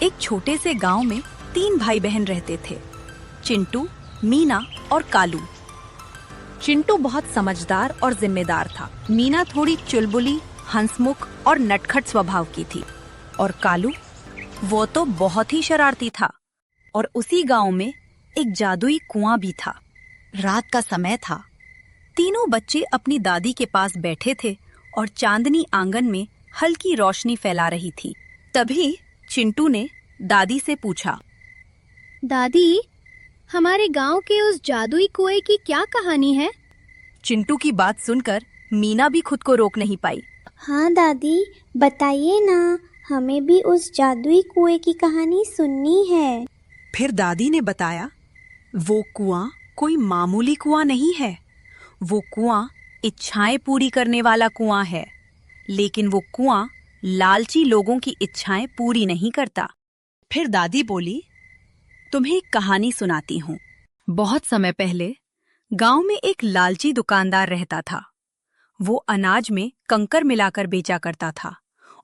एक छोटे से गांव में 3 भाई बहन रहते थे, चिंटू, मीना और कालू। चिंटू बहुत समझदार और जिम्मेदार था। मीना थोड़ी चुलबुली, हंसमुख और नटखट स्वभाव की थी। और कालू, वो तो बहुत ही शरारती था। और उसी गांव में एक जादुई कुआं भी था। रात का समय था। तीनों बच्चे अपनी दादी के पास बैठे थे और चांदनी आंगन में हल्की रोशनी फैला रही थी। तभी चिंटू ने दादी से पूछा, दादी, हमारे गांव के उस जादुई कुएं की क्या कहानी है? चिंटू की बात सुनकर मीना भी खुद को रोक नहीं पाई। हाँ दादी, बताइए ना, हमें भी उस जादुई कुएं की कहानी सुननी है। फिर दादी ने बताया, वो कुआं कोई मामूली कुआं नहीं है। वो कुआं इच्छाएं पूरी करने वाला कुआं है। लेकिन वो कुआं लालची लोगों की इच्छाएं पूरी नहीं करता। फिर दादी बोली, तुम्हें एक कहानी सुनाती हूँ। बहुत समय पहले गांव में एक लालची दुकानदार रहता था। वो अनाज में कंकर मिलाकर बेचा करता था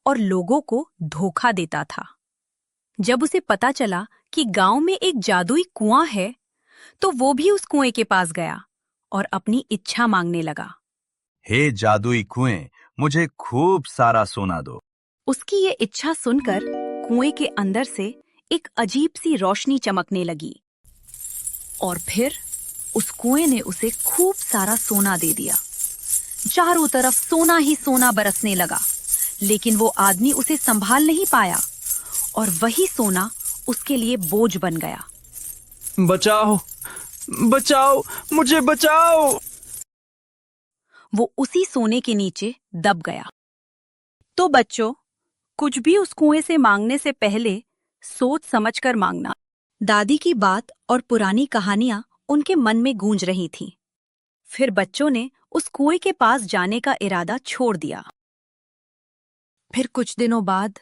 और लोगों को धोखा देता था। जब उसे पता चला कि गांव में एक जादुई कुआं है, तो वो भी उस कुएं के पास गया और अपनी इच्छा मांगने लगा। हे जादुई कुएं, मुझे खूब सारा सोना दो। उसकी ये इच्छा सुनकर कुएं के अंदर से एक अजीब सी रोशनी चमकने लगी और फिर उस कुएं ने उसे खूब सारा सोना दे दिया। चारों तरफ सोना ही सोना बरसने लगा, लेकिन वो आदमी उसे संभाल नहीं पाया और वही सोना उसके लिए बोझ बन गया। बचाओ, बचाओ, मुझे बचाओ। वो उसी सोने के नीचे दब गया। तो बच्चों, कुछ भी उस कुएं से मांगने से पहले सोच समझकर मांगना। दादी की बात और पुरानी कहानियां उनके मन में गूंज रही थीं। फिर बच्चों ने उस कुएं के पास जाने का इरादा छोड़ दिया। फिर कुछ दिनों बाद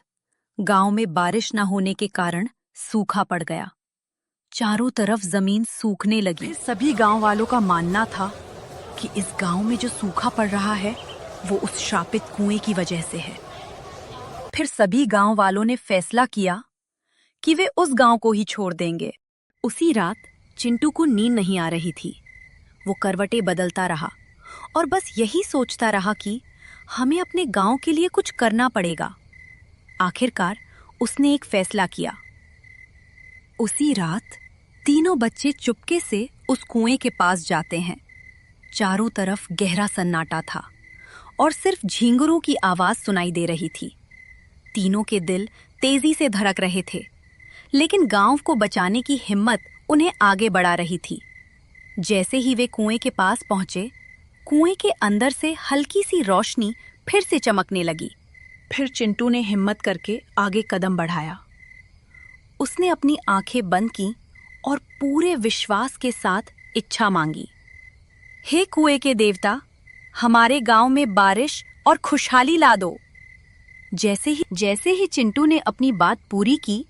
गांव में बारिश न होने के कारण सूखा पड़ गया। चारों तरफ जमीन सूखने लगी। फिर सभी गांव वालों का मानना था कि इस गांव में जो सूखा पड़ रहा है, वो उस शापित कुएं की वजह से है। फिर सभी गांव वालों ने फैसला किया कि वे उस गांव को ही छोड़ देंगे। उसी रात चिंटू को नींद नहीं आ रही थी। वो करवटें बदलता रहा और बस यही सोचता रहा कि हमें अपने गांव के लिए कुछ करना पड़ेगा। आखिरकार उसने एक फैसला किया। उसी रात तीनों बच्चे चुपके से उस कुएं के पास जाते हैं। चारों तरफ गहरा सन्नाटा था और सिर्फ झींगुरों की आवाज सुनाई दे रही थी। तीनों के दिल तेजी से धड़क रहे थे, लेकिन गांव को बचाने की हिम्मत उन्हें आगे बढ़ा रही थी। जैसे ही वे कुएं के पास पहुंचे, कुएं के अंदर से हल्की सी रोशनी फिर से चमकने लगी। फिर चिंटू ने हिम्मत करके आगे कदम बढ़ाया। उसने अपनी आंखें बंद की और पूरे विश्वास के साथ इच्छा मांगी। हे कुएं के देवता, हमारे गांव में बारिश और खुशहाली ला दो। जैसे ही चिंटू ने अपनी बात पूरी की,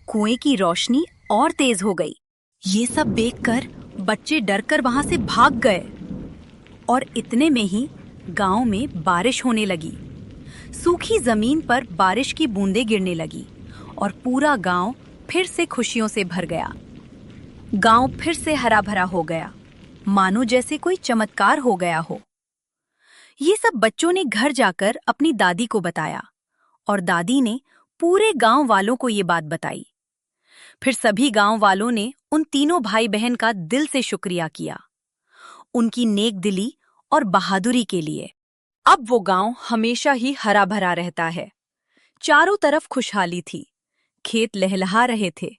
कुएं की रोशनी और तेज हो गई। ये सब देखकर बच्चे डरकर वहां से भाग गए और इतने में ही गांव में बारिश होने लगी। सूखी जमीन पर बारिश की बूंदें गिरने लगी और पूरा गांव फिर से खुशियों से भर गया। गांव फिर से हरा भरा हो गया, मानो जैसे कोई चमत्कार हो गया हो। ये सब बच्चों ने घर जाकर अपनी दादी को बताया और दादी ने पूरे गांव वालों को ये बात बताई। फिर सभी गांव वालों ने उन तीनों भाई बहन का दिल से शुक्रिया किया, उनकी नेक दिली और बहादुरी के लिए। अब वो गांव हमेशा ही हरा भरा रहता है। चारों तरफ खुशहाली थी, खेत लहलहा रहे थे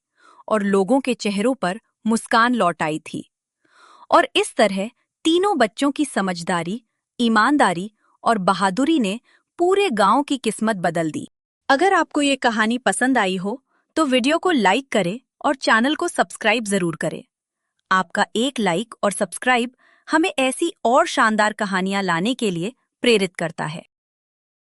और लोगों के चेहरों पर मुस्कान लौट आई थी। और इस तरह तीनों बच्चों की समझदारी, ईमानदारी और बहादुरी ने पूरे गांव की किस्मत बदल दी। अगर आपको ये कहानी पसंद आई हो तो वीडियो को लाइक करें और चैनल को सब्सक्राइब जरूर करें। आपका एक लाइक और सब्सक्राइब हमें ऐसी और शानदार कहानियां लाने के लिए प्रेरित करता है।